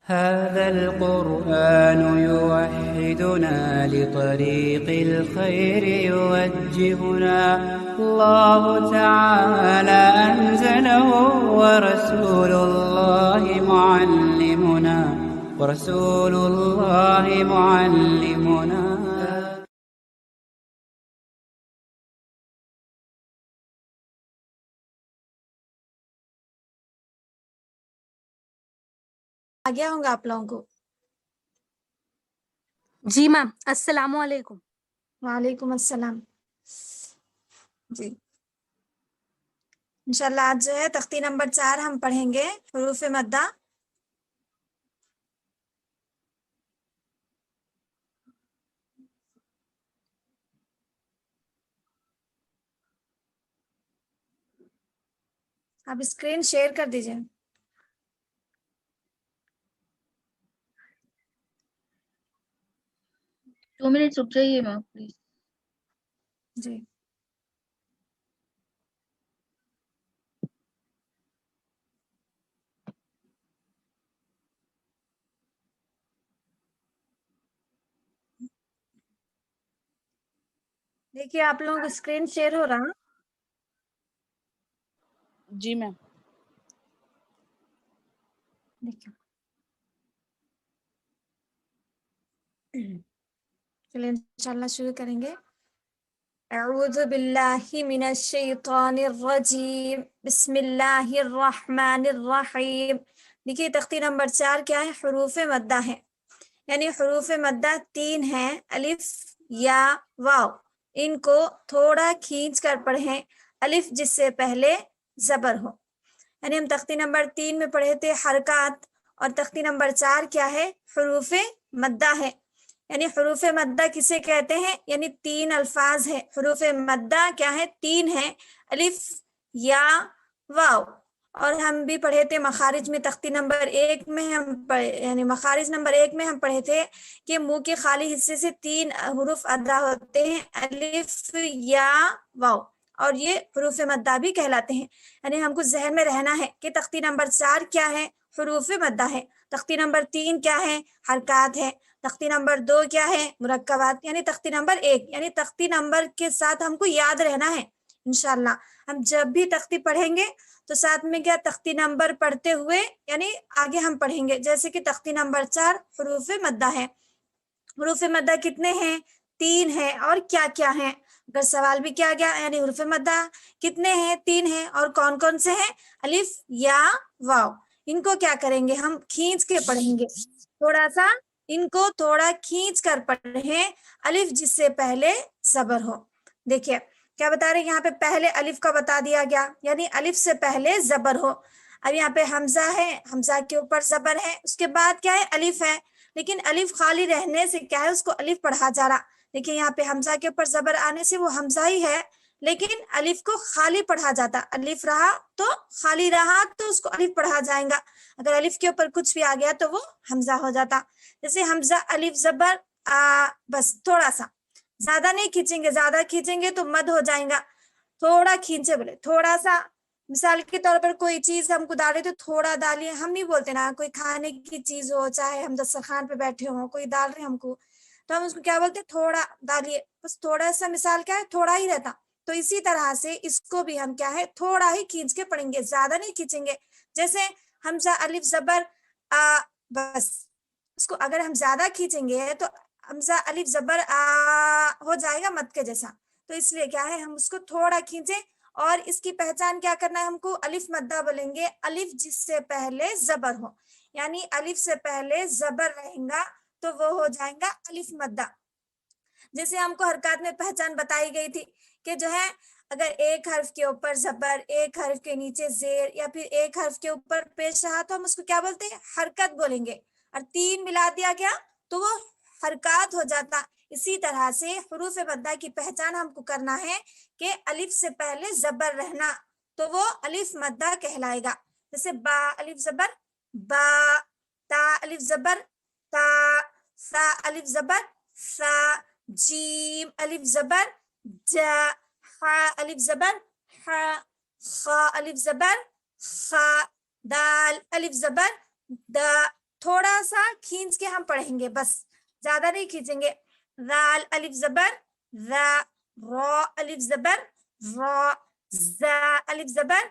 هذا القرآن يوحدنا لطريق الخير يوجهنا الله تعالى أنزله ورسول الله معلمنا آ گیا ہوں گا آپ لوگوں کو؟ جی میم، السلام علیکم۔ وعلیکم السلام۔ جی انشاءاللہ آج جو ہے تختی نمبر 4 ہم پڑھیں گے حروف مدہ۔ آپ اسکرین شیئر کر دیجئے۔ 2 منٹ رک جائیے میم پلیز۔ جی دیکھیے آپ لوگوں کو اسکرین شیئر ہو رہا۔ جی میم۔ دیکھیں چلیں انشاءاللہ شروع کریں گے۔ اعوذ باللہ من الشیطان الرجیم، بسم اللہ الرحمن الرحیم۔ دیکھیے تختی نمبر 4 کیا ہے؟ حروف مدہ ہے، یعنی حروف مدہ 3 ہیں، الف یا واو۔ ان کو تھوڑا کھینچ کر پڑھیں، الف جس سے پہلے زبر ہو۔ یعنی ہم تختی نمبر 3 میں پڑھے تھے حرکات، اور تختی نمبر 4 کیا ہے؟ حروف مدہ ہے۔ یعنی حروف مدہ کسے کہتے ہیں؟ یعنی 3 الفاظ ہیں حروف مدہ، کیا ہے؟ 3 ہیں، الف یا واو۔ اور ہم بھی پڑھے تھے مخارج میں، تختی نمبر 1 میں ہم یعنی مخارج نمبر 1 میں ہم پڑھے تھے کہ منہ کے خالی حصے سے 3 حروف ادا ہوتے ہیں، الف یا واو، اور یہ حروف مدہ بھی کہلاتے ہیں۔ یعنی ہم کو ذہن میں رہنا ہے کہ تختی نمبر 4 کیا ہے؟ حروف مدہ ہے۔ تختی نمبر 3 کیا ہے؟ حرکات ہے۔ تختی نمبر 2 کیا ہے؟ مرکبات۔ یعنی تختی نمبر 1، یعنی تختی نمبر کے ساتھ ہم کو یاد رہنا ہے۔ انشاءاللہ ہم جب بھی تختی پڑھیں گے تو ساتھ میں کیا تختی نمبر پڑھتے ہوئے یعنی آگے ہم پڑھیں گے، جیسے کہ تختی نمبر 4 حروف مدہ ہے۔ حروف مدہ کتنے ہیں؟ 3 ہیں، اور کیا کیا ہیں؟ اگر سوال بھی کیا گیا یعنی حروف مدہ کتنے ہیں؟ 3 ہیں، اور کون کون سے ہیں؟ الف یا واو۔ ان کو کیا کریں گے؟ ہم کھینچ کے پڑھیں گے، تھوڑا سا ان کو تھوڑا کھینچ کر پڑھیں، الف جس سے پہلے زبر ہو۔ دیکھیے کیا بتا رہے ہیں یہاں پہ؟ پہلے الف کا بتا دیا گیا، یعنی الف سے پہلے زبر ہو۔ اب یہاں پہ حمزہ ہے، حمزہ کے اوپر زبر ہے، اس کے بعد کیا ہے؟ الف ہے، لیکن الف خالی رہنے سے کیا ہے؟ اس کو الف پڑھا جا رہا۔ دیکھیں یہاں پہ حمزہ کے اوپر زبر آنے سے وہ حمزہ ہی ہے، لیکن الف کو خالی پڑھا جاتا۔ الف رہا تو خالی رہا تو اس کو الف پڑھا جائے گا، اگر الف کے اوپر کچھ بھی آ گیا تو وہ حمزہ ہو جاتا۔ جیسے حمزہ الف زبر بس تھوڑا سا، زیادہ نہیں کھینچیں گے، زیادہ کھینچیں گے تو مد ہو جائے گا۔ تھوڑا کھینچے بولے، تھوڑا سا۔ مثال کے طور پر کوئی چیز ہم کو ڈالے تو تھوڑا ڈالیے، ہم نہیں بولتے نا، کوئی کھانے کی چیز ہو، چاہے ہم دسترخوان پہ بیٹھے ہوں، کوئی ڈال رہے ہم کو تو ہم اس کو کیا بولتے؟ تھوڑا ڈالیے، بس تھوڑا سا۔ مثال کیا ہے؟ تھوڑا ہی رہتا۔ تو اسی طرح سے اس کو بھی ہم کیا ہے؟ تھوڑا ہی کھینچ کے پڑھیں گے، زیادہ نہیں کھینچیں گے۔ جیسے حمزہ الف زبر بس اس کو اگر ہم زیادہ کھینچیں گے تو حمزہ الف زبر ہو جائے گا مد کے جیسا، تو اس لیے کیا ہے؟ ہم اس کو تھوڑا کھینچیں، اور اس کی پہچان کیا کرنا ہے ہم کو؟ الف مدہ بولیں گے، الف جس سے پہلے زبر ہو، یعنی الف سے پہلے زبر رہیں گا تو وہ ہو جائے گا الف مدہ۔ جیسے ہم کو حرکات میں پہچان بتائی گئی تھی کہ جو ہے اگر ایک حرف کے اوپر زبر، ایک حرف کے نیچے زیر، یا پھر ایک حرف کے اوپر پیش رہا تو ہم اس کو کیا بولتے ہیں؟ حرکت بولیں گے، اور 3 ملا دیا گیا تو وہ حرکات ہو جاتا۔ اسی طرح سے حروف مدہ کی پہچان ہم کو کرنا ہے کہ الف سے پہلے زبر رہنا تو وہ الف مدہ کہلائے گا۔ جیسے با الف زبر با، تا الف زبر تا، سا الف زبر سا، جیم الف زبر جا، حا الف زبر حا، خا الف زبر خا، دال الف زبر دا، تھوڑا سا کھینچ کے ہم پڑھیں گے، بس زیادہ نہیں کھینچیں گے. ذال الف زبر ذا، را الف زبر را، زا الف زبر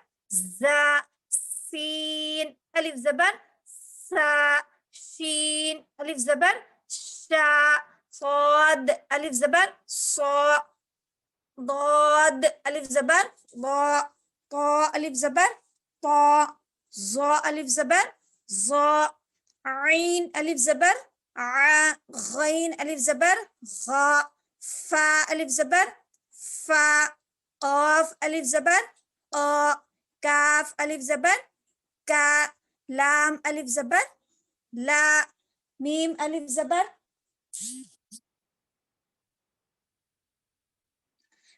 زا، سین الف زبر سا، شین الف زبر شا، صاد الف زبر صا، ضاد الف زبر ضا، طا الف زبر طا، ظا الف زبر ظا، عین الف زبر ع، غین الف زبر غا، فا الف زبر فا، قاف الف زبر قا، کاف الف زبر کا، لام الف زبر لا، میم الف زبر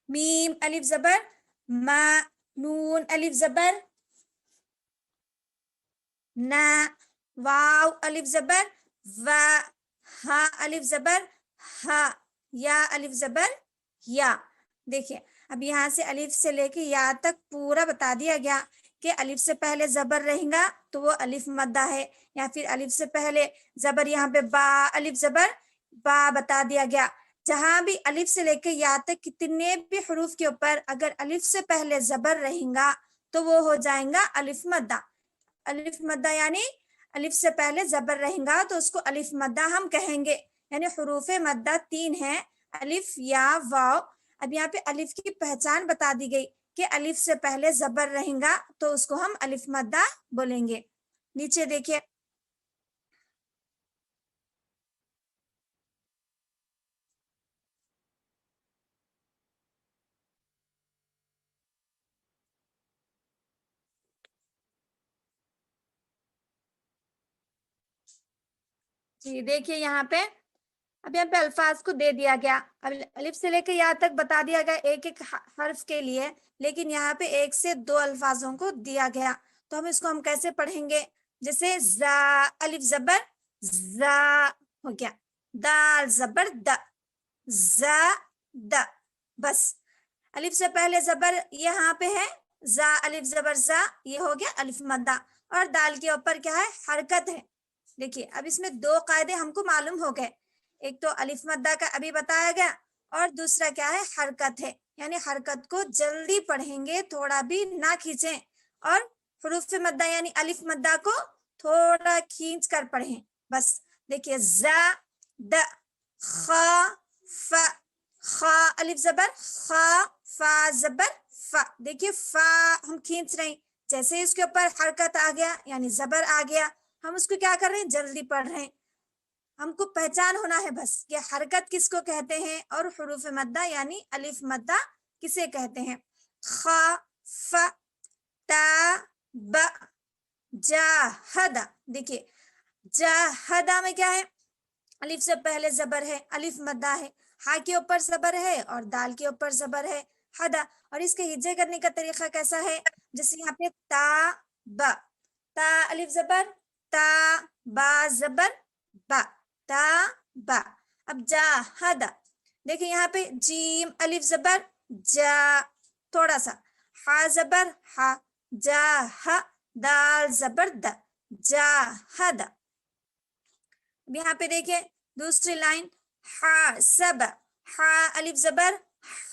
میم الف زبر ما، نون الف زبر نا، واو الف زبر وا، ہا الف زبر ہا، یا الف زبر یا. دیکھیے اب یہاں سے الف سے لے کے یا تک پورا بتا دیا گیا کہ الف سے پہلے زبر رہے گا تو وہ الف مدہ ہے، یا پھر الف سے پہلے زبر یہاں پہ با الف زبر با بتا دیا گیا. جہاں بھی الف سے لے کے یا تک کتنے بھی حروف کے اوپر اگر الف سے پہلے زبر رہے گا تو وہ ہو جائیں گا الف مدہ. الف مدہ یعنی الف سے پہلے زبر رہے گا تو اس کو الف مدہ ہم کہیں گے. یعنی حروف مدہ 3 ہیں، الف یا واو. اب یہاں پہ الف کی پہچان بتا دی گئی کہ الف سے پہلے زبر رہے گا تو اس کو ہم الف مدہ بولیں گے. نیچے دیکھیے جی، دیکھیے یہاں پہ اب یہاں پہ الفاظ کو دے دیا گیا. اب الف سے لے کے یا تک بتا دیا گیا ایک ایک حرف کے لیے، لیکن یہاں پہ 1 سے 2 الفاظوں کو دیا گیا تو ہم اس کو ہم کیسے پڑھیں گے؟ جیسے زا الف زبر زا ہو گیا، دال زبر د، زا د، بس الف سے پہلے زبر یہاں پہ ہے زا الف زبر زا، یہ ہو گیا الف مدہ. اور دال کے اوپر کیا ہے؟ حرکت ہے. دیکھیے اب اس میں 2 قاعدے ہم کو معلوم ہو گئے، ایک تو الف مدہ کا ابھی بتایا گیا اور دوسرا کیا ہے؟ حرکت ہے. یعنی حرکت کو جلدی پڑھیں گے، تھوڑا بھی نہ کھینچیں، اور حروف مدہ یعنی الف مدہ کو تھوڑا کھینچ کر پڑھیں. بس دیکھیے زا د، خا فا، خا الف زبر خا، فا زبر فا. دیکھیے فا ہم کھینچ رہے ہیں، جیسے اس کے اوپر حرکت آ گیا یعنی زبر آ گیا، ہم اس کو کیا کر رہے ہیں؟ جلدی پڑھ رہے ہیں. ہم کو پہچان ہونا ہے بس کہ حرکت کس کو کہتے ہیں اور حروف مدہ یعنی الف مدہ کسے کہتے ہیں. خا فا تا با جاہدا. دیکھیے جاہدا میں کیا ہے؟ الف سے پہلے زبر ہے، الف مدہ ہے، ہا کے اوپر زبر ہے اور دال کے اوپر زبر ہے ہدا. اور اس کے ہجے کرنے کا طریقہ کیسا ہے؟ جیسے یہاں پہ تا با، تا الف زبر تا، با زبر با، تا با. اب جاہدا دیکھیں یہاں پہ جیم الف زبر جا، تھوڑا سا ہا زبر ہا، جا ہا، دال زبر د، جاہدا. یہاں پہ دیکھیں دوسری لائن ہا سب، ہا الف زبر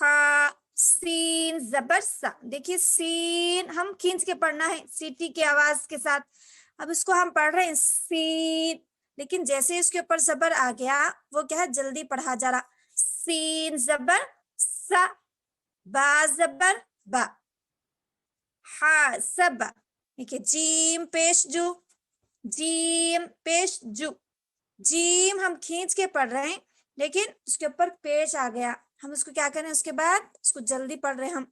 ہا، سین زبر سا. دیکھیے سین ہم کھینچ کے پڑھنا ہے سیٹی کی آواز کے ساتھ. اب اس کو ہم پڑھ رہے ہیں سین، لیکن جیسے اس کے اوپر زبر آ گیا وہ کیا ہے؟ جلدی پڑھا جا رہا. سین زبر سا، با زبر با، ہا سب. دیکھیے جیم پیش جو، جیم پیش جو، جیم ہم کھینچ کے پڑھ رہے ہیں لیکن اس کے اوپر پیش آ گیا، ہم اس کو کیا کریں؟ اس کے بعد اس کو جلدی پڑھ رہے ہیں ہم.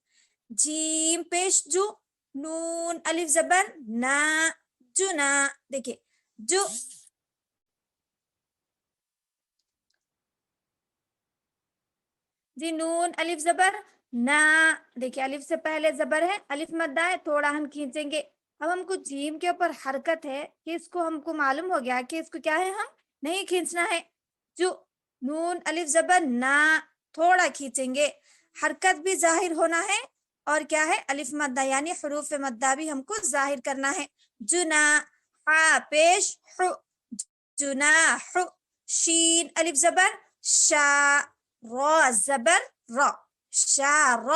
جیم پیش جو، نون الف زبر نا، جنا. دیکھیے جو، جی نون الف زبر نا. دیکھیے الف سے پہلے زبر ہے، الف مدہ ہے، تھوڑا ہم کھینچیں گے. اب ہم کو جیم کے اوپر حرکت ہے کہ اس کو ہم کو معلوم ہو گیا کہ اس کو کیا ہے؟ ہم نہیں کھینچنا ہے. جو نون الف زبر نا، تھوڑا کھینچیں گے، حرکت بھی ظاہر ہونا ہے اور کیا ہے؟ الف مدہ یعنی حروف مدہ بھی ہم کو ظاہر کرنا ہے. جنا ہا پیش حو، جناح، شین الف زبر شا، را زبر را، شار،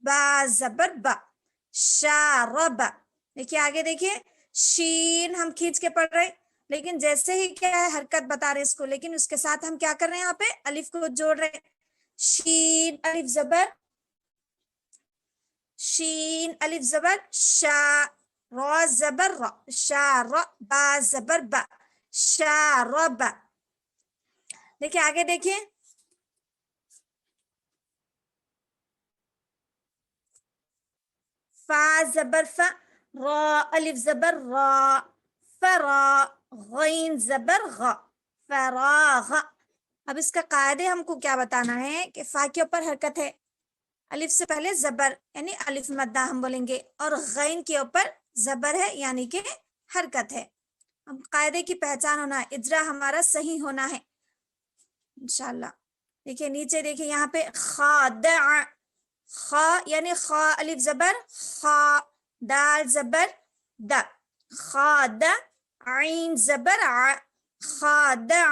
با زبر با، شارب. دیکھیے آگے دیکھیے، شین ہم کھینچ کے پڑھ رہے، لیکن جیسے ہی کیا ہے حرکت بتا رہے اس کو، لیکن اس کے ساتھ ہم کیا کر رہے ہیں یہاں پہ الف کو جوڑ رہے. شین الف زبر شین الف زبر شا، را زبر را، شار، با زبر با، شارب. دیکھیے آگے دیکھیے، فا زبر فا، را الف زبر را، فرا، غین زبر غ، فراغ. اب اس کا قاعدے ہم کو کیا بتانا ہے کہ فا کے اوپر حرکت ہے، الف سے پہلے زبر یعنی الف مدہ ہم بولیں گے، اور غین کے اوپر زبر ہے یعنی کہ حرکت ہے. ہم قاعدے کی پہچان ہونا ہے، اجرا ہمارا صحیح ہونا ہے انشاءاللہ. دیکھیے نیچے دیکھیے یہاں پہ خادع، خا یعنی خا الف زبر خا، دال زبر د، خادع، عین زبر ع، خادع.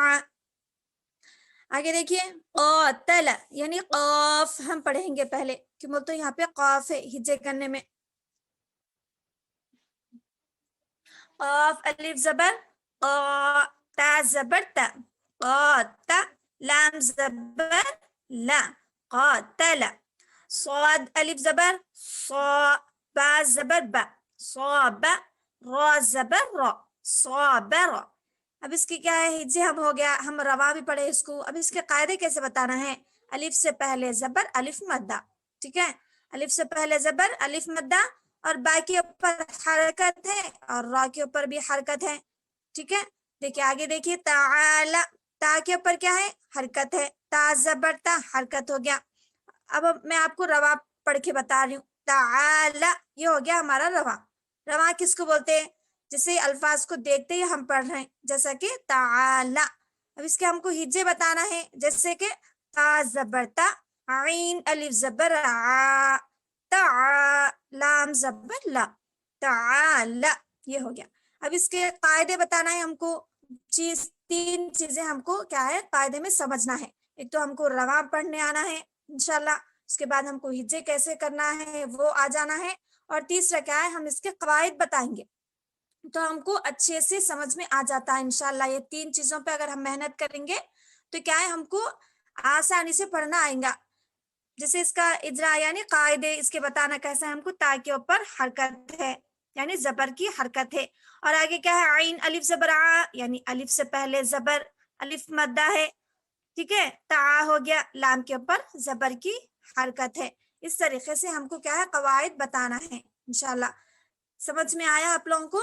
آگے دیکھیے قاتل یعنی قاف ہم پڑھیں گے پہلے، کہ بول تو یہاں پہ قاف ہے ہجے کرنے میں. قاف الف زبر قا، تا زبر تا، قاتا، لام زبر لا، قاتل. صاد الف زبر صا، با زبر با، صاب، را زبر را، صابر. اب اس کی کیا ہے ہجے ہم ہو گیا، ہم روا بھی پڑھے اس کو. اب اس کے قاعدے کیسے بتانا ہے، الف سے پہلے زبر الف مدہ، ٹھیک ہے، الف سے پہلے زبر الف مدہ، اور با کے اوپر حرکت ہے اور را کے اوپر بھی حرکت ہے، ٹھیک ہے. دیکھیے آگے دیکھیے تعالی، تا کے اوپر کیا ہے حرکت ہے، تا زبر تا حرکت ہو گیا. اب میں آپ کو روا پڑھ کے بتا رہی ہوں، تعالی یہ ہو گیا ہمارا روا. روا کس کو بولتے ہیں، جسے الفاظ کو دیکھتے ہی ہم پڑھ رہے ہیں، جیسا کہ تعالی. اب اس کے ہم کو ہجے بتانا ہے، جیسے کہ تا زبر تا، عین الف زبر ع، تا، لام زبر لا، تعالی. یہ ہو گیا. اب اس کے قاعدے بتانا ہے ہم کو، تین چیزیں ہم کو کیا ہے قاعدے میں سمجھنا ہے. ایک تو ہم کو رواں پڑھنے آنا ہے انشاءاللہ، اس کے بعد ہم کو ہجے کیسے کرنا ہے وہ آ جانا ہے، اور تیسرا کیا ہے ہم اس کے قواعد بتائیں گے تو ہم کو اچھے سے سمجھ میں آ جاتا ہے انشاءاللہ. یہ تین چیزوں پہ اگر ہم محنت کریں گے تو کیا ہے ہم کو آسانی سے پڑھنا آئے گا. جیسے اس کا اجرا یعنی قاعدے اس کے بتانا کیسا ہے ہم کو، تا کے اوپر حرکت ہے یعنی زبر کی حرکت ہے، اور آگے کیا ہے عین الف زبر ع یعنی الف سے پہلے زبر الف مدہ ہے، ٹھیک ہے، تا ہو گیا، لام کے اوپر زبر کی حرکت ہے. اس طریقے سے ہم کو کیا ہے قواعد بتانا ہے انشاءاللہ. سمجھ میں آیا آپ لوگوں کو؟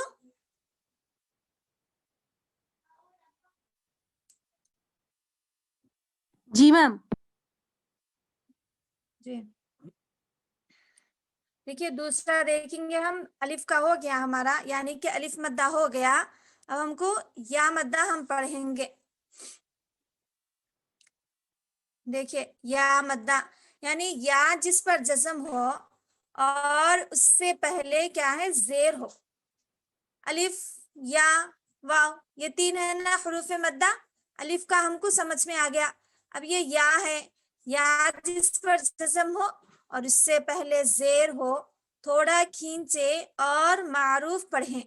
جی میم. جی دیکھیے دوسرا دیکھیں گے ہم، الف کا ہو گیا ہمارا یعنی کہ الف مدہ ہو گیا. اب ہم کو یا مدہ ہم پڑھیں گے. دیکھیے یا مدہ یعنی یا جس پر جزم ہو اور اس سے پہلے کیا ہے زیر ہو، الف یا واو یہ تین ہے نا حروف مدہ. الف کا ہم کو سمجھ میں آ گیا. اب یہ یا ہے، یا جس پر جزم ہو اور اس سے پہلے زیر ہو، تھوڑا کھینچے اور معروف پڑھیں.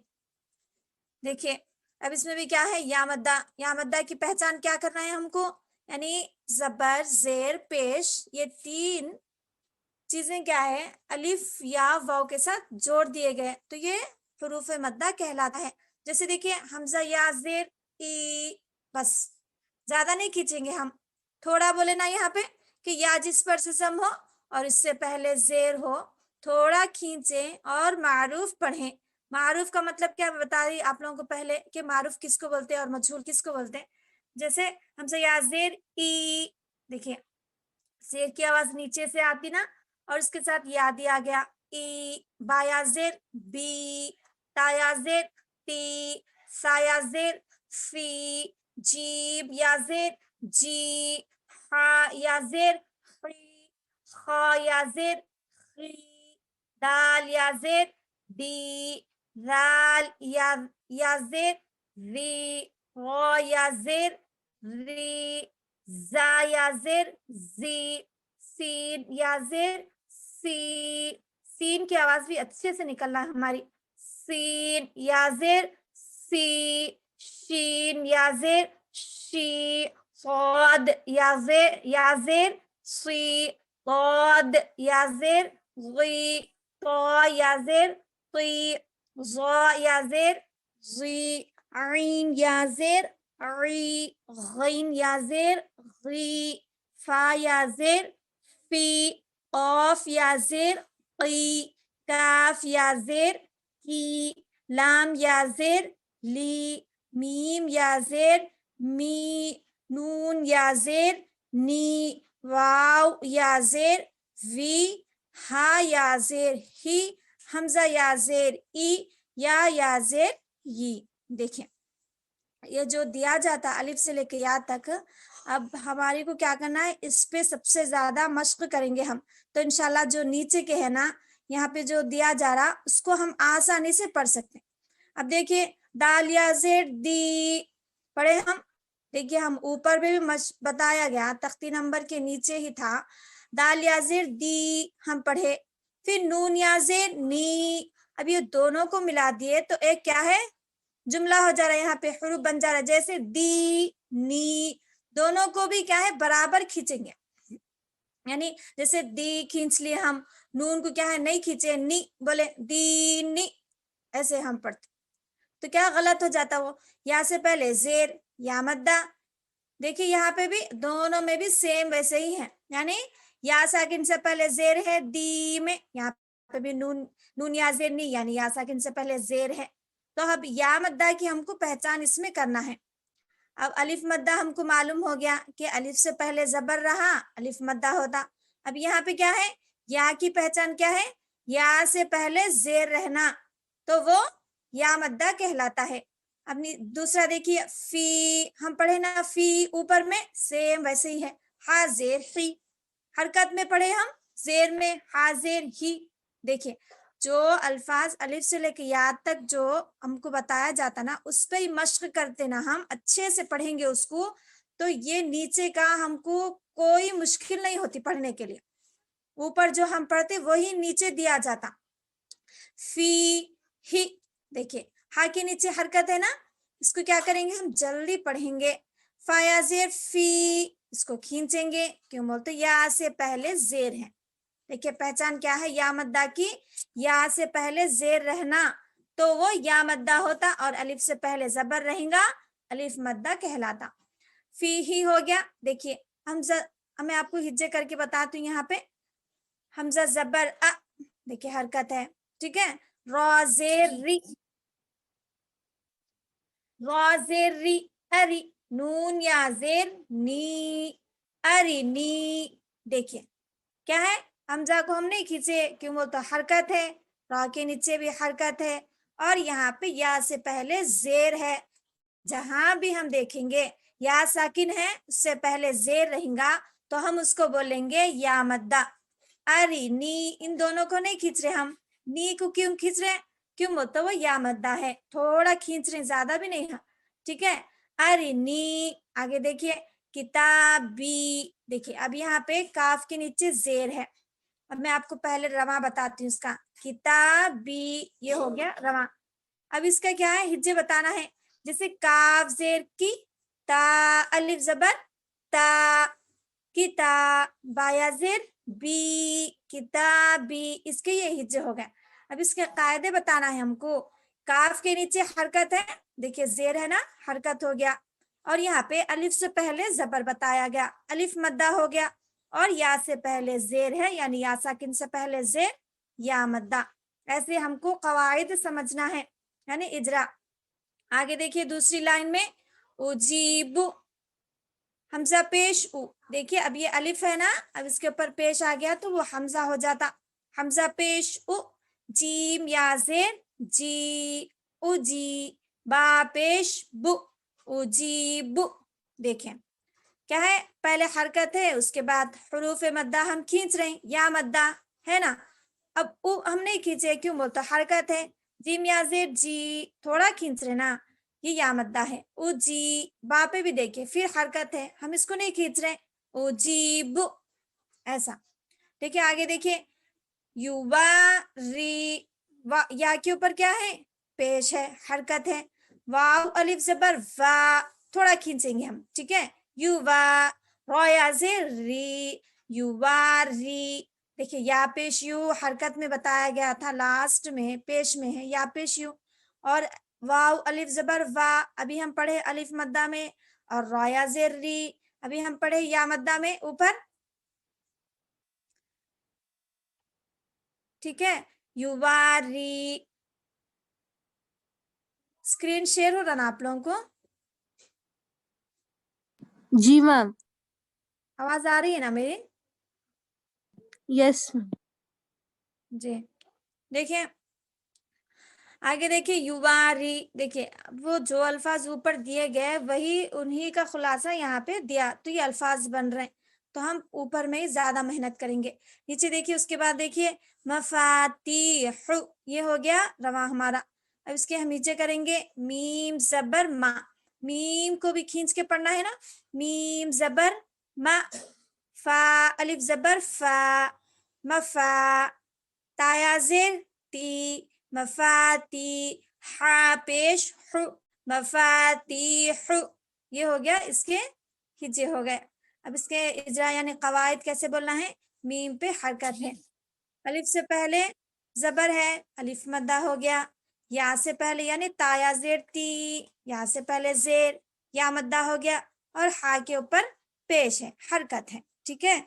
دیکھیے اب اس میں بھی کیا ہے یا مدہ. یا مدہ کی پہچان کیا کرنا ہے ہم کو، یعنی زبر زیر پیش یہ تین چیزیں کیا ہے الف یا واو کے ساتھ جوڑ دیے گئے تو یہ حروف مدہ کہلاتا ہے. جیسے دیکھیے حمزہ یا زیر ای، بس زیادہ نہیں کھینچیں گے ہم، تھوڑا بولے نا یہاں پہ کہ یا جس پر جزم ہو اور اس سے پہلے زیر ہو، تھوڑا کھینچیں اور معروف پڑھیں. معروف کا مطلب کیا بتا رہی آپ لوگوں کو پہلے کہ معروف کس کو بولتے ہیں اور مجہول کس کو بولتے ہیں. جیسے حمزہ یا زیر ای، دیکھیے زیر کی آواز نیچے سے آتی نا اور اس کے ساتھ یا دیا گیا ای، با یا زیر بی، تا یا زیر تی، سا یا زیر فی، جیم یا زیر جی، ہا یا زیر خی، خا یا زیر خی، دال یا زیر دی، رال یا زیر ری، را یا زیر ری، زا یا زیر زی، سین یا زیر سی، سین کی آواز بھی اچھے سے نکلنا ہے ہماری، سین یا زیر سی، شین یا زیر شی، صاد یا زیر سی، ضاد یا زیر غی، طا یا زیر طی، ظا یا زیر زی، عین یا زیر عی، غین یا زیر غی، فا یا زیر فی، قاف یا زیر قی، کاف یا زیر کی، لام یا زیر لی، میم یا زیر می، نون یا زیر نی، واو یا زیر وی، ہا یا زیر ہی، حمزہ یا زیر ای، یا زیر ی۔ دیکھیں یہ جو دیا جاتا الف سے لے کے یا تک، اب ہماری کو کیا کرنا ہے، اس پہ سب سے زیادہ مشق کریں گے ہم، تو انشاءاللہ جو نیچے کے ہے نا یہاں پہ جو دیا جا رہا اس کو ہم آسانی سے پڑھ سکتے ہیں۔ اب دیکھیے دال یا زیر دی پڑھے ہم، دیکھیے ہم اوپر بھی بتایا گیا تختی نمبر کے نیچے ہی تھا، دال یا زیر دی ہم پڑھے، پھر نون یا زیر نی، اب یہ دونوں کو ملا دیے تو ایک کیا ہے، جملہ ہو جا رہا ہے، یہاں پہ حروف بن جا رہا ہے، جیسے دی نی، دونوں کو بھی کیا ہے برابر کھینچیں گے، یعنی جیسے دی کھینچ لیے ہم، نون کو کیا ہے نہیں کھینچے، نی بولے دی نی، ایسے ہم پڑھتے تو کیا غلط ہو جاتا، وہ یا سے پہلے زیر یا مدہ، دیکھیے یہاں پہ بھی دونوں میں بھی سیم ویسے ہی ہے، یعنی یا ساکن سے پہلے زیر ہے دی میں، یہاں پہ بھی نون یا زیر نہیں، یعنی یا ساکن سے پہلے زیر ہے، تو اب یا مدہ کی ہم کو پہچان اس میں کرنا ہے۔ اب الف مدہ ہم کو معلوم ہو گیا کہ الف سے پہلے زبر رہا الف مدہ ہوتا، اب یہاں پہ کیا ہے، یا کی پہچان کیا ہے، یا سے پہلے زیر رہنا، تو وہ یا مدہ کہلاتا ہے۔ اب دوسرا دیکھیے فی، ہم پڑھے نا فی اوپر میں سیم ویسے ہی ہے، ہا زیر ہی، حرکت میں پڑھے ہم زیر میں ہا زیر ہی، دیکھیے جو الفاظ الف سے لے کے یا تک جو ہم کو بتایا جاتا نا اس پہ ہی مشق کرتے نا، ہم اچھے سے پڑھیں گے اس کو، تو یہ نیچے کا ہم کو کوئی مشکل نہیں ہوتی پڑھنے کے لیے، اوپر جو ہم پڑھتے وہی نیچے دیا جاتا، فی ہی، دیکھیے ہا کے نیچے حرکت ہے نا، اس کو کیا کریں گے ہم جلدی پڑھیں گے، فا یا زیر فی، اس کو کھینچیں گے، کیوں بولتے یا سے پہلے زیر ہے، دیکھیے پہچان کیا ہے یا مدہ کی، یا سے پہلے زیر رہنا تو وہ یا مدہ ہوتا، اور الف سے پہلے زبر رہیں گا الف مدہ کہلاتا۔ فی ہی ہو گیا، دیکھیے حمزہ، میں آپ کو ہجے کر کے بتاتی ہوں، یہاں پہ حمزہ زبر ا، دیکھیے حرکت ہے، ٹھیک ہے، را زیر ری، را زیر ری اری، نون یا زیر نی، اری نی، دیکھیے کیا ہے، حمزہ کو ہم نہیں کھینچے کیوں، وہ تو حرکت ہے، را کے نیچے بھی حرکت ہے، اور یہاں پہ یا سے پہلے زیر ہے، جہاں بھی ہم دیکھیں گے یا ساکن ہے اس سے پہلے زیر رہیں گا تو ہم اس کو بولیں گے یا مدہ۔ اری نی، ان دونوں کو نہیں کھینچ رہے ہم، نی کو کیوں کھینچ رہے، کیوں بولتا وہ یا مدہ ہے، تھوڑا کھینچ رہے زیادہ بھی نہیں ہے، ٹھیک ہے، اری نی، آگے دیکھیے کتابی، دیکھیے اب یہاں پہ کاف کے نیچے زیر ہے، اب میں آپ کو پہلے رواں بتاتی ہوں اس کا، کتابی یہ ہو گیا رواں، اب اس کا کیا ہے ہجے بتانا ہے، جیسے کاف زیر کی، تا الف زبر تا، کتا، بایا زیر بی، کتابی، اس کے یہ ہجے ہو گئے۔ اب اس کے قاعدے بتانا ہے ہم کو، کاف کے نیچے حرکت ہے، دیکھیے زیر ہے نا حرکت ہو گیا، اور یہاں پہ الف سے پہلے زبر بتایا گیا الف مدہ ہو گیا، اور یا سے پہلے زیر ہے یعنی یا ساکن سے پہلے زیر یا مدہ، ایسے ہم کو قواعد سمجھنا ہے یعنی اجرا۔ آگے دیکھیے دوسری لائن میں اجیب، حمزہ پیش او، دیکھیے اب یہ الف ہے نا، اب اس کے اوپر پیش آ گیا تو وہ حمزہ ہو جاتا، حمزہ پیش او، جیم یا زیر جی، اجی، با پیش بو، اجیب، دیکھیں کیا ہے پہلے حرکت ہے اس کے بعد حروف مدہ ہم کھینچ رہے ہیں، یا مدہ ہے نا، اب او ہم نہیں کھینچے کیوں بولتا حرکت ہے، جیم یا زیر جی، تھوڑا کھینچ رہے نا، یہ یا مدہ ہے. اجی با پہ بھی دیکھیے پھر حرکت ہے, ہم اس کو نہیں کھینچ رہے. اجیب ایسا. دیکھیے آگے دیکھیے یواری یا کے اوپر کیا ہے, پیش ہے, حرکت ہے. واو الف زبر وا, تھوڑا کھینچیں گے ہم, ٹھیک ہے. یووا را یا زیر ری, یواری. دیکھیے یا پیش یو حرکت میں بتایا گیا تھا, لاسٹ میں پیش میں ہے یا پیش یو. اور واو الف زبر وا ابھی ہم پڑھے الف مدہ میں, اور را یا زیر ری ابھی ہم پڑھے یا مدہ میں اوپر, ٹھیک ہے. یواری. اسکرین شیئر ہو رہا نا آپ لوگوں کو, جی میم. آواز آ رہی ہے نا میری؟ یس جی. دیکھیں آگے دیکھیے یواری. دیکھیے وہ جو الفاظ اوپر دیے گئے وہی انہی کا خلاصہ یہاں پہ دیا, تو یہ الفاظ بن رہے ہیں, تو ہم اوپر میں ہی زیادہ محنت کریں گے. نیچے دیکھیے اس کے بعد دیکھیے مفاتیح, یہ ہو گیا رواں ہمارا. اب اس کے ہم نیچے کریں گے میم زبر ما, میم کو بھی کھینچ کے پڑھنا ہے نا, میم زبر ما. فا الف زبر فا, مفا. تا یا زیر تی, مفاتی. حا پیش ح, مفاتیح. یہ ہو گیا, اس کے ہجے ہو گئے. اب اس کے اجرا یعنی قواعد کیسے بولنا ہے, میم پہ حرکت ہے, الف سے پہلے زبر ہے, الف مدہ ہو گیا. یا سے پہلے یعنی تا یا زیر تی, یا سے پہلے زیر, یا مدہ ہو گیا. اور ہا کے اوپر پیش ہے, حرکت ہے, ٹھیک ہے.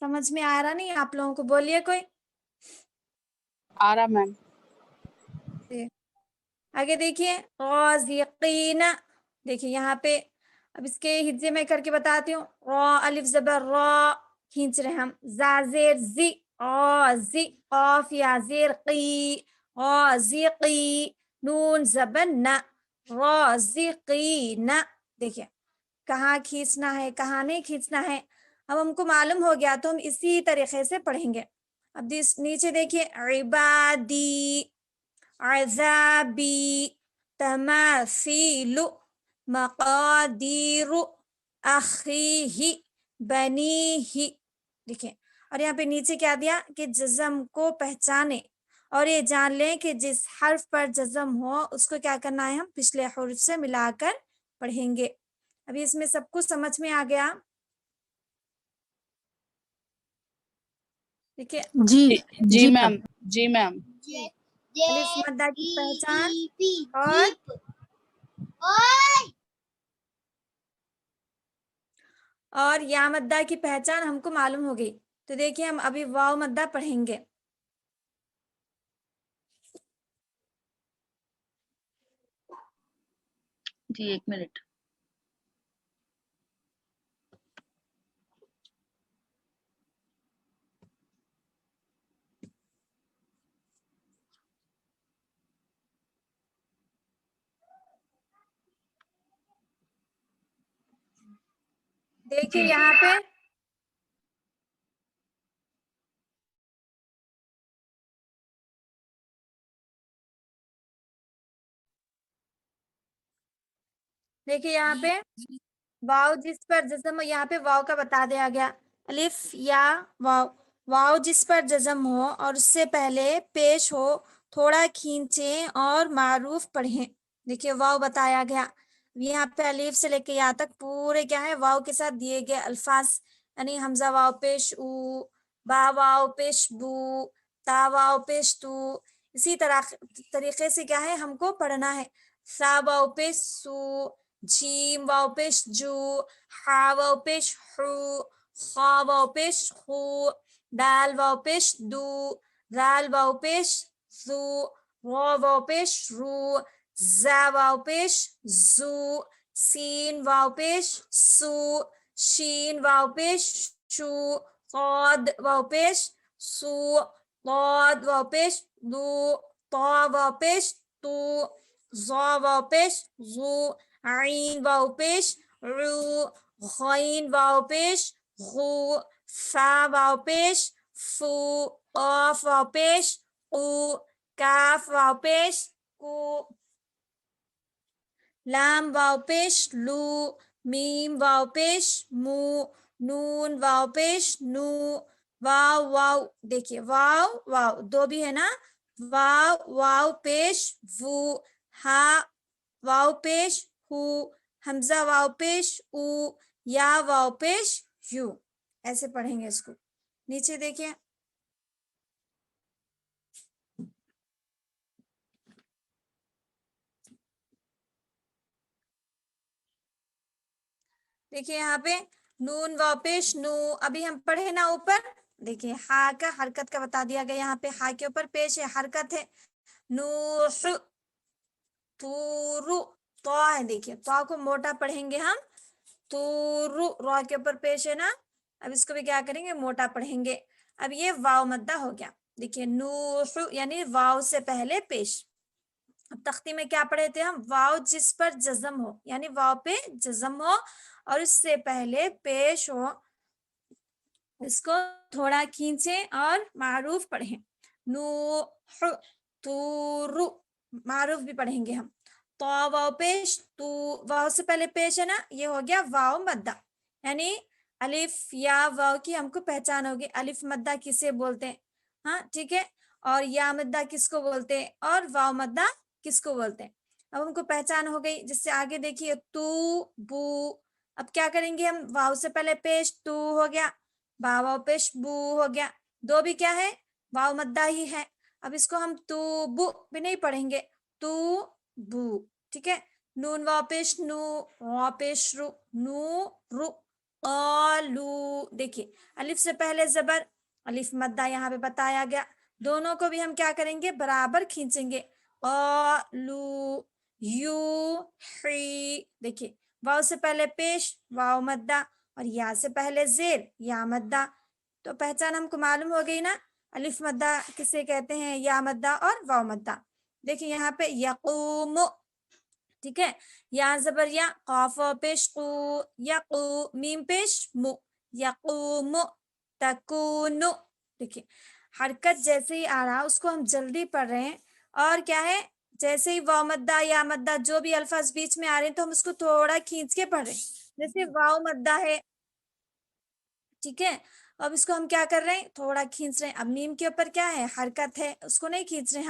سمجھ میں آ رہا نہیں آپ لوگوں کو, بولیے کوئی. آ رہا میم. آگے دیکھیے غازقین. دیکھیے یہاں پہ اب اس کے ہجے میں کر کے بتاتی ہوں. را الف زبر را کھینچ رہے ہم, زا زیر زی, غازی. قاف یا زیر قی, غازقی. نون زبر نا, غازقین. دیکھیے کہاں کھینچنا ہے کہاں نہیں کھینچنا ہے, اب ہم کو معلوم ہو گیا تو ہم اسی طریقے سے پڑھیں گے. اب نیچے دیکھیے عبادی, عذابی, تماثیل, مقادیر, اخیہ, بنیہ. دیکھیں اور یہاں پہ نیچے کیا دیا کہ جزم کو پہچانے, اور یہ جان لیں کہ جس حرف پر جزم ہو اس کو کیا کرنا ہے, ہم پچھلے حرف سے ملا کر پڑھیں گے. ابھی اس میں سب کچھ سمجھ میں آ گیا. دیکھیے جی جی جی میم. جی میم. الف مدہ کی پہچان اور یا مدہ کی پہچان ہم کو معلوم ہو گئی. تو دیکھیے ہم ابھی واو مدہ پڑھیں گے. جی ایک منٹ. دیکھیے یہاں پہ دیکھیے یہاں پہ واو جس پر جزم ہو, یہاں پہ واو کا بتا دیا گیا, الف یا واو. واو جس پر جزم ہو اور اس سے پہلے پیش ہو تھوڑا کھینچیں اور معروف پڑھیں. دیکھیے واو بتایا گیا, یہاں پہ الف سے لے کے یہاں تک پورے کیا ہے واو کے ساتھ دیے گئے الفاظ, یعنی حمزہ واو پیش او, با واو پیش بو, تا واو پیش تو. اسی طریقے سے کیا ہے ہم کو پڑھنا ہے. سا واو پیش سو, جیم واو پیش جو, ہا واو پیش حو, خا واو پیش خو, دال واو پیش دو, رال واو پیش زو, را واو پیش رو, زا واو پیش زو, سین واو پیش سو, شین واو پیش شو, قاد واو پیش سو, ضاد واو پیش دو, طا واو پیش تو, ظا واو پیش زو, عین واو پیش عو, غین واو پیش غو, فا واو پیش فو, قاف واو پیش قو, کاف واو پیش کو. لام واو پیش لو، میم واو پیش مو، نون واو پیش نو، واو واو دیکھیے واو واو دو بھی ہے نا، واو واو پیش وو، ہا واو پیش ہو، حمزہ واو پیش او، یا واو پیش یو. ایسے پڑھیں گے اس کو. نیچے دیکھیں دیکھیے یہاں پہ نون واو پیش نو. ابھی ہم پڑھے نا اوپر، دیکھیے ہا کا حرکت کا بتا دیا گیا. یہاں پہ ہا کے اوپر پیش ہے، حرکت ہے. نوح تورو تو ہے، دیکھیے تو کو موٹا پڑھیں گے ہم. تورو رو کے اوپر پیش ہے نا، اب اس کو بھی کیا کریں گے موٹا پڑھیں گے. اب یہ واو مدہ ہو گیا. دیکھیے نوح یعنی واو سے پہلے پیش. اب تختی میں کیا پڑھے تھے ہم؟ واو جس پر جزم ہو، یعنی واو پہ جزم ہو اور اس سے پہلے پیش ہو، اس کو تھوڑا کھینچیں اور معروف پڑھیں. نوح تورو معروف بھی پڑھیں گے ہم. تو واو پیش تو، واو سے پہلے پیش ہے نا، یہ ہو گیا واو مدہ. یعنی الف یا واو کی ہم کو پہچان ہوگی. الف مدہ کسے بولتے ہیں؟ ہاں ٹھیک ہے. اور یا مدہ کس کو بولتے ہیں؟ اور واو مدہ کس کو بولتے ہیں؟ اب ہم کو پہچان ہو گئی. جس سے آگے دیکھیے تو بو. اب کیا کریں گے ہم؟ واو سے پہلے پیش تو ہو گیا، با واو پیش بو ہو گیا. دو بھی کیا ہے؟ واو مدہ ہی ہے. اب اس کو ہم تو بو بھی نہیں پڑھیں گے، تو بو. ٹھیک ہے. نون واو پیش نو، واو پیش رو، نو رو. قالو دیکھیے الف سے پہلے زبر، الف مدہ یہاں پہ بتایا گیا. دونوں کو بھی ہم کیا کریں گے؟ برابر کھینچیں گے. قالو یو حی. دیکھیے واو سے پہلے پیش واو مدہ، اور یا سے پہلے زیر یا مدہ. تو پہچان ہم کو معلوم ہو گئی نا، الف مدہ کسے کہتے ہیں، یا مدہ اور واو مدہ. دیکھیں یہاں پہ یقوم، ٹھیک ہے. یا زبر یا، قاف واو پیش قو، یقو، میم پیش مو، یقوم. تکونو دیکھیں حرکت جیسے ہی آ رہا اس کو ہم جلدی پڑھ رہے ہیں. اور کیا ہے، جیسے ہی واو مدہ یا مدہ جو بھی الفاظ بیچ میں آ رہے ہیں تو ہم اس کو تھوڑا کھینچ کے پڑھ رہے ہیں. جیسے واو مدہ ہے، ٹھیک ہے. اب اس کو ہم کیا کر رہے ہیں؟ تھوڑا کھینچ رہے ہیں. اب میم کے اوپر کیا ہے؟ حرکت ہے، اس کو نہیں کھینچ رہے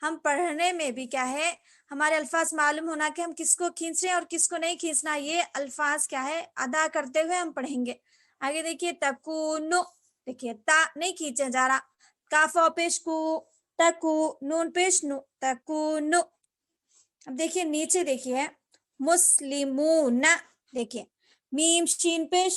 ہم پڑھنے میں بھی کیا ہے، ہمارے الفاظ معلوم ہونا کہ ہم کس کو کھینچ رہے ہیں اور کس کو نہیں کھینچنا. یہ الفاظ کیا ہے ادا کرتے ہوئے ہم پڑھیں گے. آگے دیکھیے تکونو، دیکھیے تا نہیں کھینچے جا رہا. کاف واو پیش کو، تکو، نون پیش نو، تکونو. اب دیکھیے نیچے دیکھیے مسلمون، دیکھیے میم شین پیش،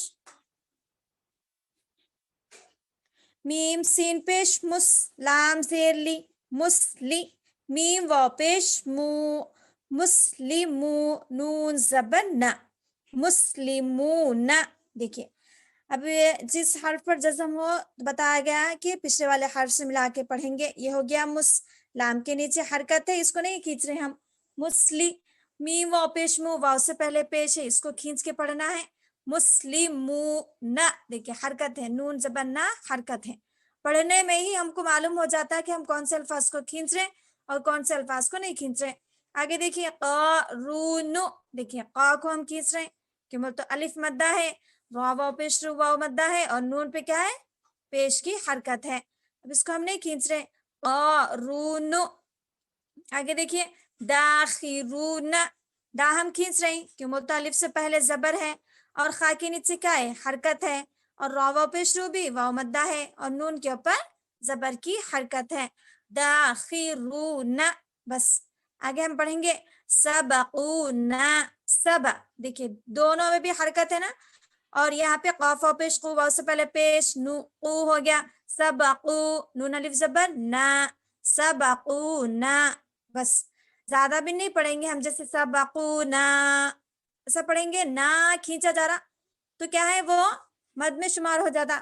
میم سین پیش مس، لام زیر لی مسلی، میم واو پیش مو، مسلمو، نون زبر نا، مسلمون. دیکھیے اب جس حرف پر جزم ہو بتایا گیا کہ پچھلے والے حرف سے ملا کے پڑھیں گے. یہ ہو گیا مس، لام کے نیچے حرکت ہے، اس کو نہیں کھینچ رہے ہم. مسلی، میم واو پیش مو، واو سے پہلے پیش ہے، اس کو کھینچ کے پڑھنا ہے. مسلمون، دیکھیے حرکت ہے، نون زبر نا حرکت ہے. پڑھنے میں ہی ہم کو معلوم ہو جاتا ہے کہ ہم کون سے الفاظ کو کھینچ رہے ہیں اور کون سے الفاظ کو نہیں کھینچ رہے. آگے دیکھیے قارون، دیکھیے قا کو ہم کھینچ رہے ہیں کہ تو الف مدہ ہے، واو پیش رو واو مدہ ہے، اور نون پہ کیا ہے؟ پیش کی حرکت ہے. اب اس کو ہم نہیں کھینچ رہے. قارون. آگے دیکھیے داخرون، دا ہم کھینچ رہے ہیں کیوں تو الف سے پہلے زبر ہے اور خا کے نیچے کیا ہے؟ حرکت ہے. اور واو پیش رو بھی واو مدہ ہے اور نون کے اوپر زبر کی حرکت ہے. داخرون. بس آگے ہم پڑھیں گے سبقونا، سب، دیکھیے دونوں میں بھی حرکت ہے نا. اور یہاں پہ قاف واو پیش قو، واو سے پہلے پیش نو، قو ہو گیا. سبقو، نون الف زبر نا، سبقونا. بس زیادہ بھی نہیں پڑھیں گے ہم، جیسے سبقونا ایسا پڑھیں گے، نا کھینچا جا رہا تو کیا ہے وہ مد میں شمار ہو جاتا.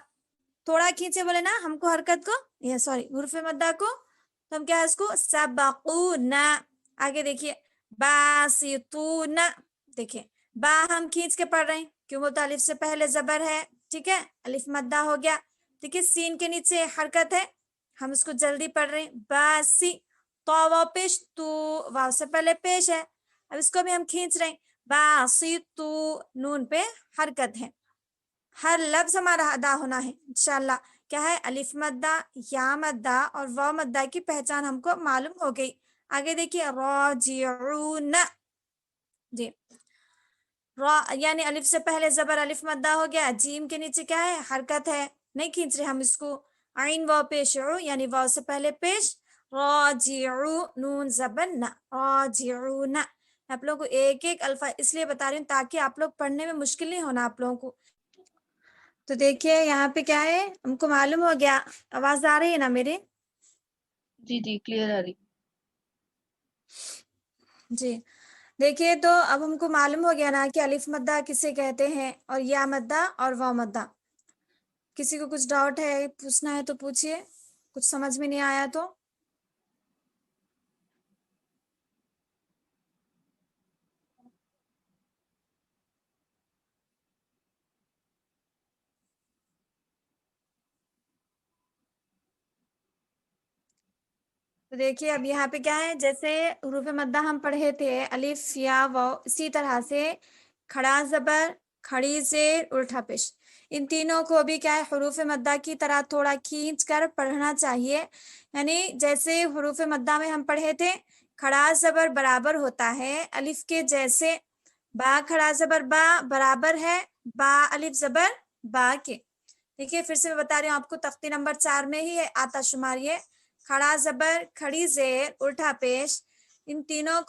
تھوڑا کھینچے بولے نا ہم کو حرکت کو، یہ سوری حرف مدہ کو، تو ہم کیا ہے اس کو سبقونا. آگے دیکھیے باسطون، دیکھیے با ہم کھینچ کے پڑھ رہے ہیں کیوں وہ تو الف سے پہلے زبر ہے، ٹھیک ہے، الف مدہ ہو گیا. دیکھیے سین کے نیچے حرکت ہے، ہم اس کو جلدی پڑھ رہے ہیں. باسی، تو واو پیش تو، واو سے پہلے پیش ہے، اب اس کو بھی ہم کھینچ رہے ہیں، باسطو، نون پہ حرکت ہے، ہر لفظ ہمارا ادا ہونا ہے انشاءاللہ۔ کیا ہے؟ الف مدہ، یا مدہ اور واو مدہ کی پہچان ہم کو معلوم ہو گئی۔ آگے دیکھیے راجعون، جی یعنی الف سے پہلے زبر الف مدہ ہو گیا، جیم کے نیچے کیا ہے؟ حرکت ہے، نہیں کھینچ رہے ہم اس کو۔ عین واو پیش عو، یعنی واو سے پہلے پیش، راجعو، نون زبر نہ، راجعون۔ آپ لوگوں کو ایک ایک الفاظ اس لیے بتا رہی ہوں تاکہ آپ لوگ پڑھنے میں مشکل نہیں ہونا آپ لوگوں کو۔ تو دیکھیے یہاں پہ کیا ہے، ہم کو معلوم ہو گیا۔ آواز آ رہی ہے نا میری؟ جی جی کلیئر آ رہی۔ جی دیکھیے تو اب ہم کو معلوم ہو گیا نا کہ الف مدہ کسے کہتے ہیں اور یا مدہ اور واو مدہ۔ کسی کو کچھ ڈاؤٹ ہے، پوچھنا ہے تو پوچھئے، کچھ سمجھ میں نہیں آیا تو۔ تو دیکھیے اب یہاں پہ کیا ہے، جیسے حروف مدہ ہم پڑھے تھے الف یا واو، اسی طرح سے کھڑا زبر، کھڑی زیر، الٹا پیش، ان تینوں کو بھی کیا ہے حروف مدہ کی طرح تھوڑا کھینچ کر پڑھنا چاہیے۔ یعنی جیسے حروف مدہ میں ہم پڑھے تھے کھڑا زبر برابر ہوتا ہے الف کے جیسے، با کھڑا زبر با برابر ہے با الف زبر با کے۔ دیکھیے پھر سے میں بتا رہی ہوں آپ کو، تختی نمبر 4 میں ہی ہے آتا شمار یہ، کھڑا زبر، کھڑی زیر، الٹا پیش، ان تینوں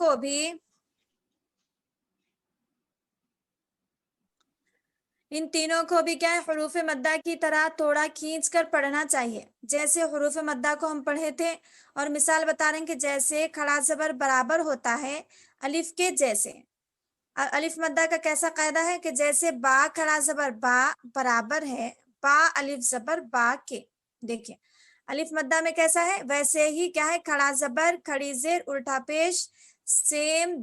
کو بھی کیا ہے حروف مدہ کی طرح تھوڑا کھینچ کر پڑھنا چاہیے، جیسے حروف مدہ کو ہم پڑھے تھے۔ اور مثال بتا رہے ہیں کہ جیسے کھڑا زبر برابر ہوتا ہے الف کے جیسے۔ الف مدہ کا کیسا قاعدہ ہے کہ جیسے با کھڑا زبر با برابر ہے با الف زبر با کے، دیکھیں الف مدہ میں کیسا ہے، ویسے ہی کیا ہے کھڑا زبر، کھڑی زیر، الٹا پیش، سیم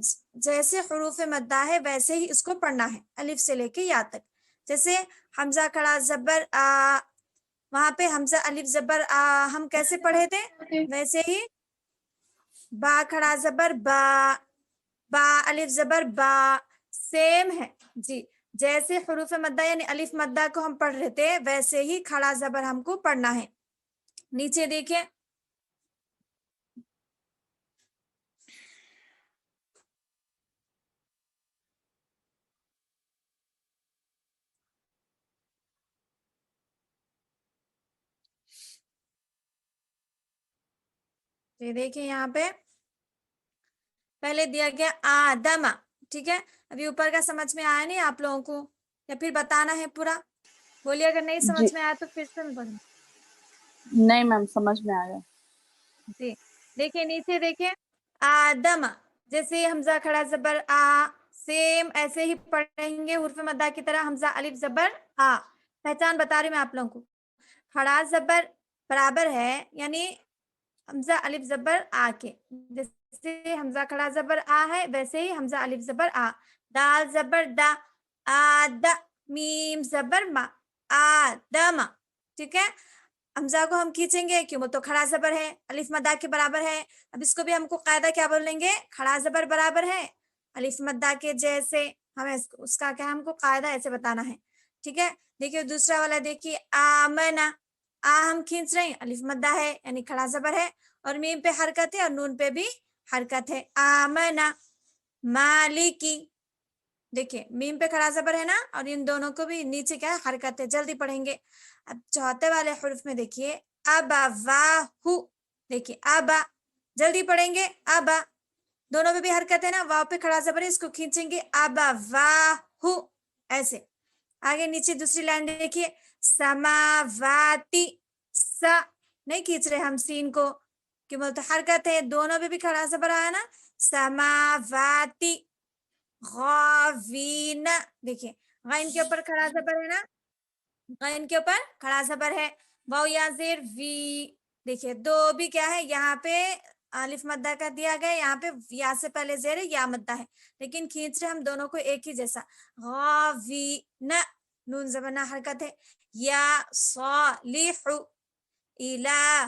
جیسے حروف مدہ ہے ویسے ہی اس کو پڑھنا ہے الف سے لے کے یا تک۔ جیسے حمزہ کھڑا زبر آ، وہاں پہ حمزہ الف زبر آ ہم کیسے پڑھے تھے، ویسے ہی با کھڑا زبر با، با الف زبر با، سیم ہے جی، جیسے حروف مدہ یعنی الف مدہ کو ہم پڑھ رہے تھے ویسے ہی کھڑا زبر ہم کو پڑھنا ہے۔ نیچے دیکھیں دیکھیں یہاں پہ پہلے دیا گیا آدم، ٹھیک ہے، ابھی اوپر کا سمجھ میں آیا نہیں آپ لوگوں کو، یا پھر بتانا ہے پورا؟ بولیے اگر نہیں جی سمجھ میں آیا تو پھر سے میں بولوں۔ نہیں میم سمجھ میں آ گیا۔ جی دیکھیں نیچے دیکھیں آدم، جیسے حمزہ کھڑا زبر آ، سیم ایسے ہی پڑھیں گے حروف مدہ کی طرح، حمزہ الف زبر آ، پہچان بتا رہی میں آپ لوگوں کو، کھڑا زبر برابر ہے یعنی حمزہ الف زبر آ کے، جیسے حمزہ کھڑا زبر آ ہے ویسے ہی حمزہ الف زبر آ، دال زبر دا، آد، میم زبر ما، آدم، ٹھیک ہے۔ حمزہ کو ہم کھینچیں گے کیوں، وہ تو کھڑا زبر ہے الف مدہ کے برابر ہے۔ اب اس کو بھی ہم کو قاعدہ کیا بولیں گے، کھڑا زبر برابر ہے الف مدہ کے جیسے، ہمیں اس کا کیا ہم کو قاعدہ ایسے بتانا ہے، ٹھیک ہے۔ دیکھیے دوسرا والا دیکھیے آمنا، آ ہم کھینچ رہے ہیں الف مدہ ہے یعنی کھڑا زبر ہے، اور میم پہ حرکت ہے اور نون پہ بھی حرکت ہے، آمنا مالکی، دیکھیں میم پہ کھڑا زبر ہے نا، اور ان دونوں کو بھی نیچے کیا حرکت ہے، جلدی پڑھیں گے۔ اب چوتھے والے حرف میں دیکھیے ابواہو، دیکھیے ابا، جلدی پڑھیں گے ابا، دونوں پہ بھی حرکت ہے نا، واو پہ کھڑا زبر ہے اس کو کھینچیں گے ابواہو، ایسے۔ آگے نیچے دوسری لائن دیکھیے سماواتی، سا نہیں کھینچ رہے ہم سین کو کہ بولتے حرکت ہے، دونوں پہ بھی کھڑا زبر آیا نا، سماواتی، غاوین، دیکھیں غین کے اوپر کھڑا زبر ہے نا، غین کے اوپر کھڑا زبر ہے، واو یا زیر وی، دیکھیں دو بھی کیا ہے یہاں پہ الف مدہ کا دیا گیا، یہاں پہ یا سے پہلے زیر ہے یا مدہ ہے، لیکن کھینچ رہے ہم دونوں کو ایک ہی جیسا، غاوین، نون زبر نہ حرکت ہے، یا صالح، الہ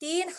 3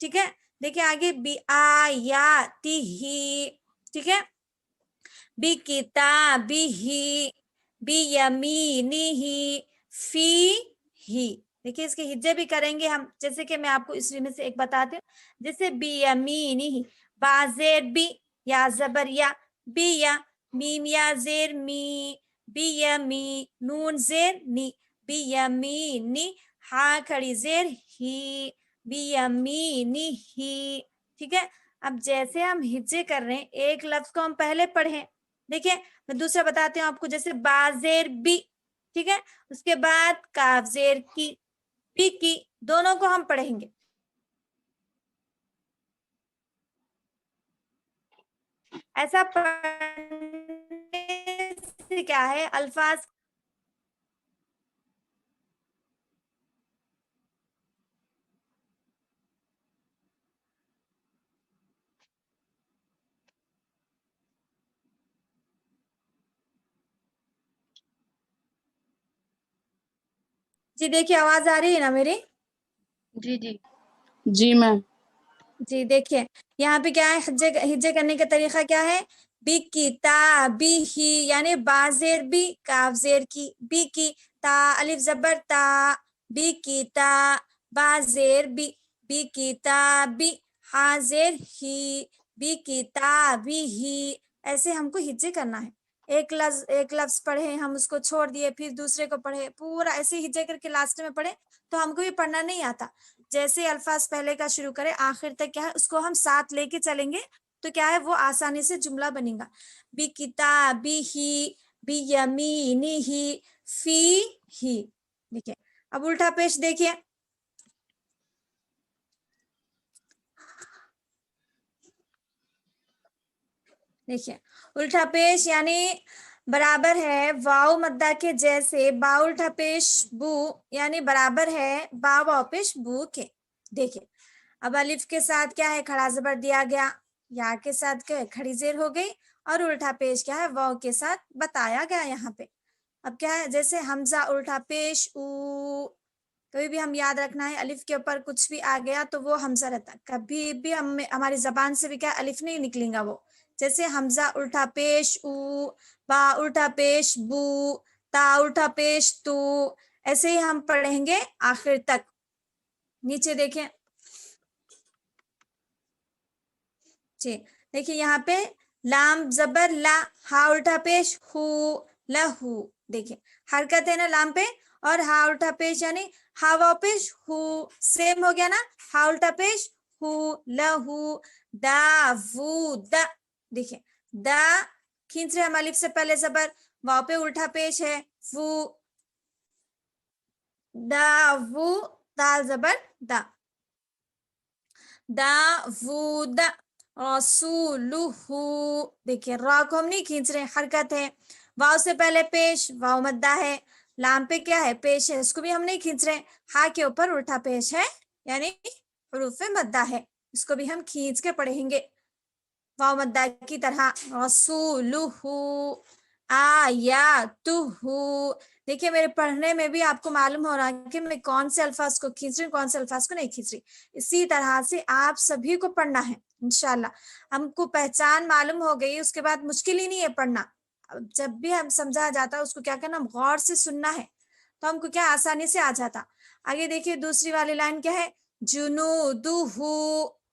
ٹھیک ہے. دیکھیں آگے بی آیاتہ، ٹھیک ہے، بی کتابہ، بی یمینہ، فی ہی. دیکھیے اس کے ہجے بھی کریں گے ہم، جیسے کہ میں آپ کو اس میں سے ایک بتاتی ہوں. جیسے بی یمینہ، با زیر بی، یا زبر یا، بی یا، میم یا زیر می، بی یمی، نون زیر نی، بی یمینی، ہا کھڑی زیر ہی، بی یمینی ہی. ٹھیک ہے. اب جیسے ہم ہجے کر رہے ہیں، ایک لفظ کو ہم پہلے پڑھیں. دیکھیں میں دوسرا بتاتی ہوں آپ کو، جیسے با زیر بی، ٹھیک ہے، اس کے بعد کاف زیر کی، پی کی، دونوں کو ہم پڑھیں گے. ایسا پڑھنے سے کیا ہے، الفاظ جی دیکھیے آواز آ رہی ہے نا میری؟ جی جی جی میم. جی دیکھیے یہاں پہ کیا ہے، ہجے کرنے کا طریقہ کیا ہے، بی کتابہ، یعنی با زیر بی، کاف زیر کی، بی کی، تا الف زبر تا، بی کتا، با زیر بی، بی کتابی، ہا زیر ہی، بی کتابی ہی. ایسے ہم کو ہجے کرنا ہے. ایک لفظ پڑھے ہم اس کو چھوڑ دیے، پھر دوسرے کو پڑھے، پورا ایسے ہجے کر کے لاسٹ میں پڑھے تو ہم کو یہ پڑھنا نہیں آتا. جیسے الفاظ پہلے کا شروع کرے آخر تک کیا ہے اس کو ہم ساتھ لے کے چلیں گے تو کیا ہے وہ آسانی سے جملہ بنے گا. بی کتابہ، بی یمینہ، فی ہی. دیکھیں اب الٹا پیش دیکھیے. دیکھیے الٹا پیش یعنی برابر ہے واو مدہ کے جیسے، با الٹا پیش بو یعنی برابر ہے با واو پیش بو کے. دیکھیں اب الف کے ساتھ کیا ہے، کھڑا زبر دیا گیا، یا کے ساتھ کیا ہے، کھڑی زیر ہو گئی، اور الٹا پیش کیا ہے، واو کے ساتھ بتایا گیا یہاں پہ. اب کیا ہے، جیسے حمزہ الٹا پیش او، کبھی بھی ہم یاد رکھنا ہے الف کے اوپر کچھ بھی آ گیا تو وہ حمزہ رہتا، کبھی بھی ہماری زبان سے بھی کیا الف نہیں نکلیں گا وہ. جیسے حمزہ الٹا پیش او، با الٹا پیش بو، تا الٹا پیش تو، ایسے ہی ہم پڑھیں گے آخر تک. نیچے دیکھیں جی، دیکھیں یہاں پہ لام زبر لا، ہا الٹا پیش ہو، لہو. دیکھیں حرکت ہے نا لام پہ، اور ہا الٹا پیش یعنی ہا واو پیش ہو، سیم ہو گیا نا، ہا الٹا پیش ہو، لہو، دا وو دا. دیکھیں دا کھینچ رہے ہم الف سے پہلے زبر، واو پہ الٹا پیش ہے وو، دا وو، دال زبر دا، دا وو دا، رسولہ. دیکھیں را کو ہم نہیں کھینچ رہے، حرکت ہے، واو سے پہلے پیش، واو مدہ ہے، لام پہ کیا ہے پیش ہے، اس کو بھی ہم نہیں کھینچ رہے، ہا کے اوپر الٹا پیش ہے یعنی حروف مدہ ہے، اس کو بھی ہم کھینچ کے پڑھیں گے واو مدہ کی طرح. رسولہ، آیاتہ. دیکھیے میرے پڑھنے میں بھی آپ کو معلوم ہو رہا ہے کہ میں کون سے الفاظ کو کھینچ رہی ہوں، کون سے الفاظ کو نہیں کھینچ رہی. اسی طرح سے آپ سبھی کو پڑھنا ہے انشاءاللہ. ہم کو پہچان معلوم ہو گئی، اس کے بعد مشکل ہی نہیں ہے پڑھنا. جب بھی ہم سمجھا جاتا ہے اس کو کیا کرنا، غور سے سننا ہے تو ہم کو کیا آسانی سے آ جاتا. آگے دیکھیے دوسری والی لائن کیا ہے، جنودہ.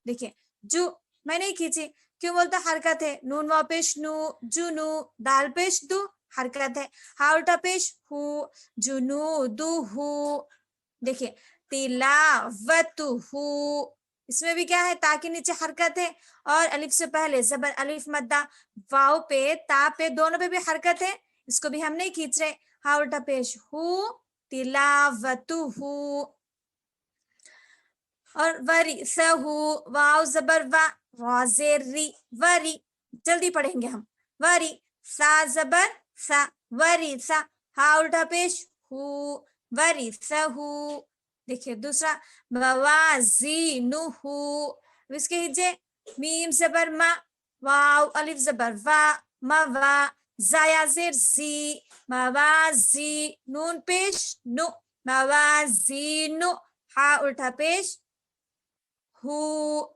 دیکھیں جو میں نہیں کھینچی، کیوں بولتا حرکت ہے، نون واو پیش نو، جنو، دال پیش دو، حرکت ہے، ہا الٹا پیش ہو، جنودہ. دیکھیں تلاوتہ، اس میں بھی کیا ہے، تا کے نیچے حرکت ہے، اور الف سے پہلے زبر الف مدہ، واو پہ تا پہ دونوں پہ بھی حرکت ہے، اس کو بھی ہم نہیں کھینچ رہے، ہا الٹا پیش ہو، تلاوتہ. اور ورثہ، واو زبر وا، را زیر ری، وری. جلدی پڑھیں گے ہم، وری، سا زبر سا، ورثہ، ہا الٹا پیش ہو، ورثہ. دیکھیے دوسرا موازینہ، اس کے ہجے میم زبر ما، واو الف زبر وا، موا، زایا زیر زی، موازی، نون پیش نو، موازینو، ہا الٹا پیش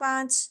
5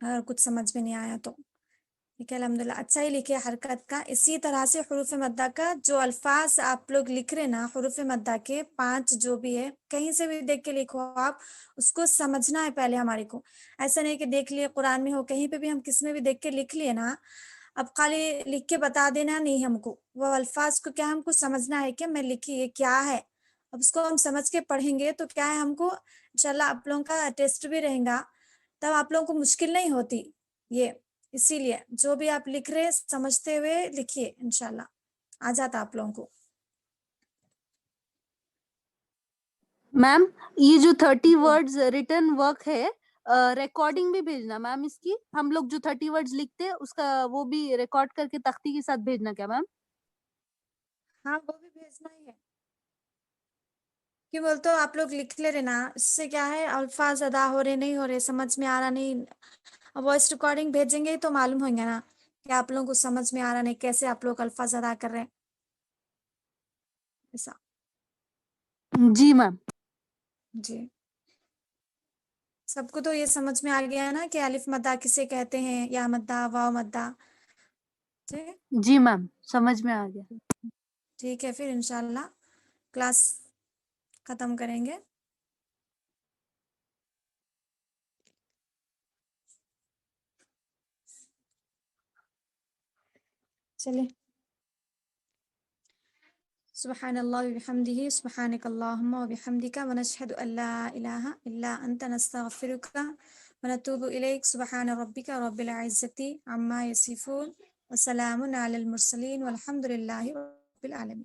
اگر کچھ سمجھ میں نہیں آیا تو ٹھیک ہے الحمدللہ اچھا ہی لکھے حرکت کا. اسی طرح سے حروف مدہ کا جو الفاظ آپ لوگ لکھ رہے نا حروف مدہ کے 5 جو بھی ہے کہیں سے بھی دیکھ کے لکھو آپ اس کو سمجھنا ہے پہلے ہمارے کو. ایسا نہیں کہ دیکھ لیے قرآن میں ہو کہیں پہ بھی ہم کس میں بھی دیکھ کے لکھ لیے نا اب خالی لکھ کے بتا دینا نہیں ہم کو وہ الفاظ کو کیا ہم کو سمجھنا ہے کہ میں لکھی یہ کیا ہے. اب اس کو ہم سمجھ کے پڑھیں گے تو کیا ہے ہم کو انشاءاللہ آپ لوگوں کا ٹیسٹ بھی رہے گا تب آپ لوگوں کو مشکل نہیں ہوتی یہ. اسی لیے جو بھی آپ لکھ رہے سمجھتے ہوئے لکھیے انشاءاللہ آ جاتا آپ لوگوں کو. میم یہ جو 30 ورڈز ریٹن ورک ہے ریکارڈنگ بھی بھیجنا میم اس کی. ہم لوگ جو 30 ورڈز لکھتے ہیں اس کا وہ بھی ریکارڈ کر کے تختی کے ساتھ بھیجنا کیا میم؟ ہاں وہ بھی بھیجنا ہی ہے. کیوں بولتے ہو آپ لوگ لکھ لے رہے نا اس سے کیا ہے الفاظ ادا ہو رہے نہیں ہو رہے سمجھ میں آ رہا نہیں. وائس ریکارڈنگ بھیجیں گے تو معلوم ہوگا نا کہ آپ لوگوں کو سمجھ میں آ رہا نہیں کیسے آپ لوگ الفاظ ادا کر رہے ہیں ایسا. جی میم. جی سب کو تو یہ سمجھ میں آ گیا ہے نا کہ الف مدہ کسے کہتے ہیں یا مدہ واو مدہ. ٹھیک ہے جی میم سمجھ میں آ گیا. ٹھیک ہے پھر انشاءاللہ کلاس ختم کریں گے. چلے سبحان اللہ وبحمدہ سبحانک اللہم وبحمدک ونشہد ان لا الہ الا انت نستغفرک ونتوب الیک. سبحان ربک رب العزة عما یصفون وسلام علی المرسلین والحمد للہ رب العالمین.